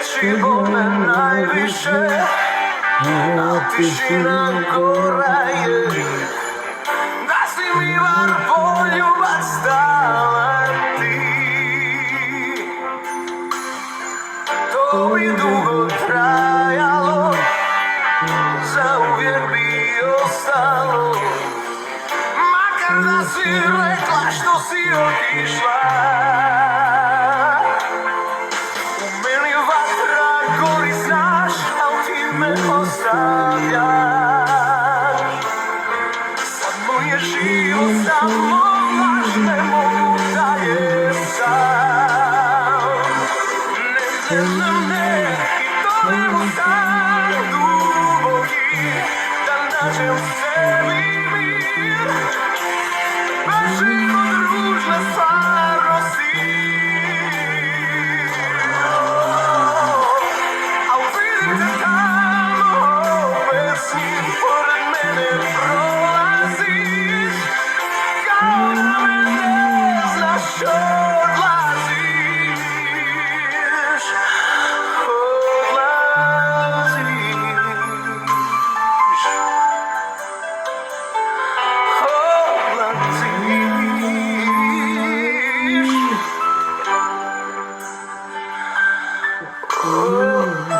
riječi bole najviše, a tišina gora je da si mi bar poljubac dala ti. To bi dugo trajalo, zauvijek bi ostalo, makar da si rekla što si otišla. U meni vatra gori, znaš, al ti me ostavljaš. Sad moj je život samo laž, ne mogu dalje sam. Ne, i to ne mu san duboki, da nađem sebi mir. Bežimo družne stvarnosti, a vidim te tamo, pesmi pored mene prolaziš, kao da me ne znaš, odlaziš. Oh